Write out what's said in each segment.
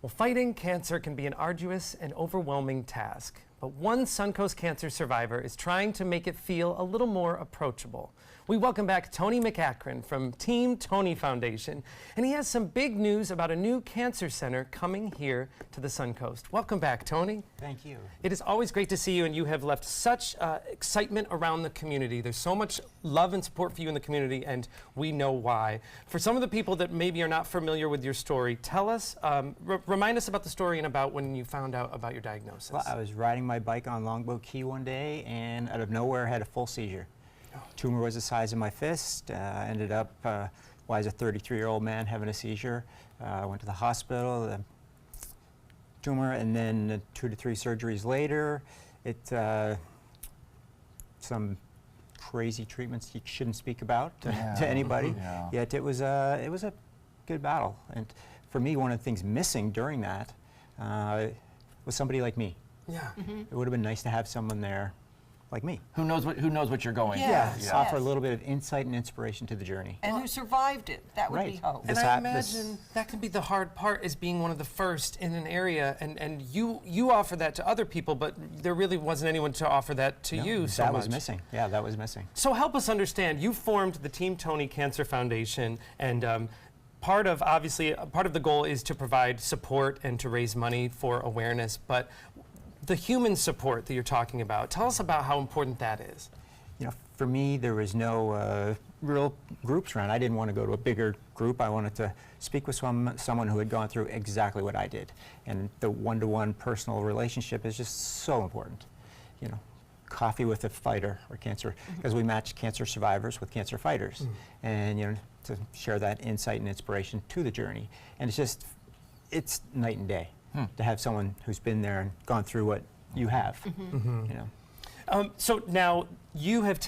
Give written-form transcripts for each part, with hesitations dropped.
Well, fighting cancer can be an arduous and overwhelming task, but one Suncoast cancer survivor is trying to make it feel a little more approachable. We welcome back Tony McAkron from Team Tony Foundation, and he has some big news about a new cancer center coming here to the Suncoast. Welcome back, Tony. Thank you. It is always great to see you, and you have left such excitement around the community. There's so much love and support for you in the community, and we know why. For some of the people that maybe are not familiar with your story, tell us, remind us about the story and about when you found out about your diagnosis. Well, I was riding my bike on Longboat Key one day, and out of nowhere I had a full seizure. Tumor was the size of my fist. Ended up, as a 33-year-old man having a seizure. Went to the hospital, the tumor, and then 2 to 3 surgeries later, some crazy treatments you shouldn't speak about to anybody. Yeah. Yet it was a good battle. And for me, one of the things missing during that was somebody like me. Yeah. It would have been nice to have someone there like me. Who knows what you're going Yeah, through? offer a little bit of insight and inspiration to the journey. And who survived it. That would be Right. hope. And This I hap- this- imagine that can be the hard part, is being one of the first in an area, and you offer that to other people, but there really wasn't anyone to offer that to No, you so that much. was missing. Yeah, that was missing. So help us understand, you formed the Team Tony Cancer Foundation, and part of the goal is to provide support and to raise money for awareness, but the human support that you're talking about, tell us about how important that is. You know, for me, there was no real groups around. I didn't want to go to a bigger group. I wanted to speak with someone who had gone through exactly what I did. And the one-to-one personal relationship is just so important. You know, coffee with a fighter or cancer, because we match cancer survivors with cancer fighters. And, you know, to share that insight and inspiration to the journey. And it's night and day to have someone who's been there and gone through what you have, you know. So now you have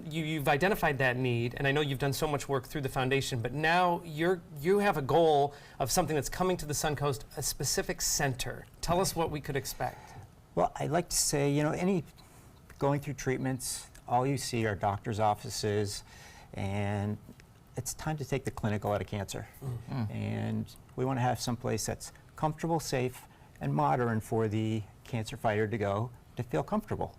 you've identified that need, and I know you've done so much work through the foundation, but now you have a goal of something that's coming to the Suncoast, a specific center. Tell us what we could expect. Well, I'd like to say, you know, going through treatments, all you see are doctors' offices, and it's time to take the clinical out of cancer. And we want to have some place that's comfortable, safe, and modern for the cancer fighter to go to feel comfortable.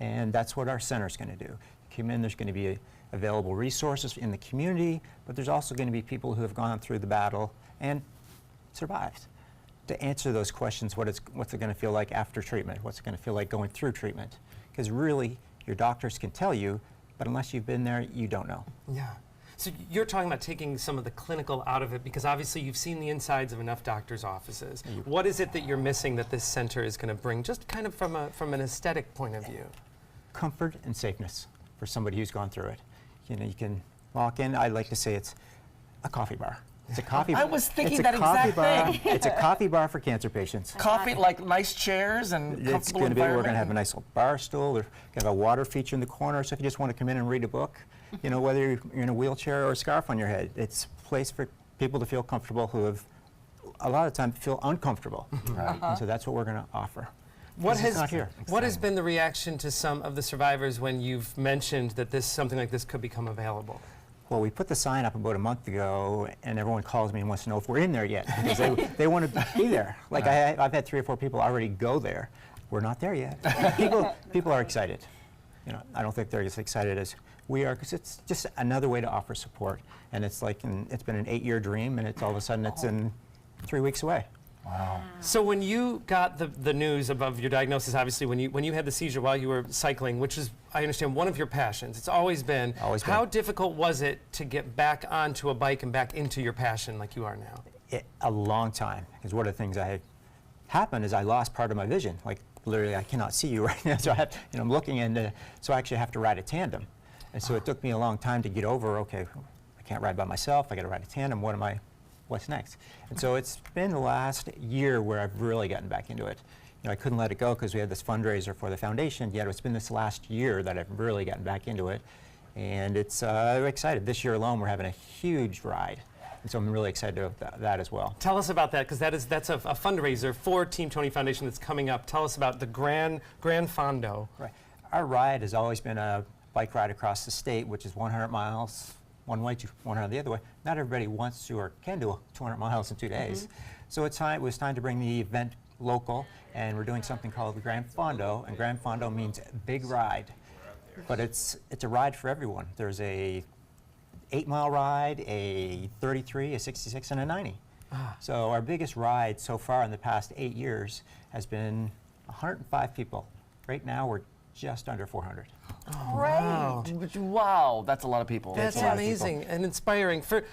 And that's what our center's going to do. Come in, there's going to be available resources in the community, but there's also going to be people who have gone through the battle and survived. To answer those questions, what's it going to feel like after treatment? What's it going to feel like going through treatment? Because really, your doctors can tell you, but unless you've been there, you don't know. Yeah. So you're talking about taking some of the clinical out of it, because obviously you've seen the insides of enough doctors' offices. What is it that you're missing that this center is going to bring, just kind of from an aesthetic point of view? Comfort and safeness for somebody who's gone through it. You know, you can walk in, I like to say it's a coffee bar. It's a coffee bar. I was thinking It's a that coffee exact bar. thing. It's a coffee bar for cancer patients. Coffee, like nice chairs and It's comfortable going to be, we're environment. going to have a nice little bar stool. We're going to have a water feature in the corner, so if you just want to come in and read a book, you know, whether you're in a wheelchair or a scarf on your head, it's a place for people to feel comfortable who have, a lot of the time, feel uncomfortable. Right. And so that's what we're going to offer. What This is not here. What has been the reaction to some of the survivors when you've mentioned that something like this could become available? Well, we put the sign up about a month ago, and everyone calls me and wants to know if we're in there yet, because they want to be there. Like, I've had 3 or 4 people already go there. We're not there yet. People are excited. You know, I don't think they're as excited as we are, because it's just another way to offer support. And it's like, it's been an 8-year dream, and it's all of a sudden it's in 3 weeks away. Wow. So when you got the news of your diagnosis, obviously when you had the seizure while you were cycling, which is, I understand, one of your passions, it's always been. How difficult was it to get back onto a bike and back into your passion like you are now? A long time, because one of the things happened is I lost part of my vision. Like, literally, I cannot see you right now, so I'm looking, and so I actually have to ride a tandem. And so it took me a long time to get over, okay, I can't ride by myself, I got to ride a tandem, what's next? And so it's been the last year where I've really gotten back into it. You know, I couldn't let it go because we had this fundraiser for the foundation, yet it's been this last year that I've really gotten back into it. And I'm excited. This year alone, we're having a huge ride. And so I'm really excited about that as well. Tell us about that, because that's a fundraiser for Team Tony Foundation that's coming up. Tell us about the Gran Fondo. Right. Our ride has always been a bike ride across the state, which is 100 miles one way, 100 the other way. Not everybody wants to or can do 200 miles in 2 days. So it was time to bring the event local, and we're doing something called the Gran Fondo, and Gran Fondo means big ride. But it's a ride for everyone. There's a 8-mile ride, a 33, a 66, and a 90. So our biggest ride so far in the past 8 years has been 105 people. Right now we're just under 400. Wow. Wow, that's a lot of people. That's a lot of amazing and inspiring for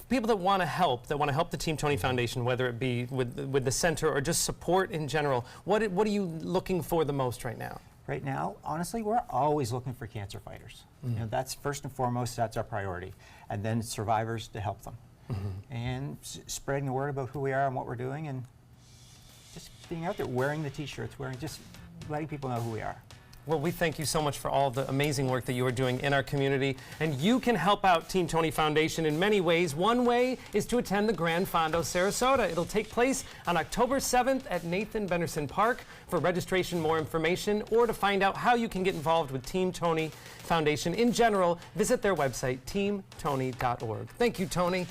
people that want to help the Team Tony Foundation, whether it be with the center or just support in general. What are you looking for the most right now? Right now, honestly, we're always looking for cancer fighters. You know, that's first and foremost, that's our priority. And then survivors to help them. And spreading the word about who we are and what we're doing, and just being out there, wearing the t-shirts, just letting people know who we are. Well, we thank you so much for all the amazing work that you are doing in our community. And you can help out Team Tony Foundation in many ways. One way is to attend the Gran Fondo Sarasota. It'll take place on October 7th at Nathan Benderson Park. For registration, more information, or to find out how you can get involved with Team Tony Foundation in general, visit their website, teamtony.org. Thank you, Tony.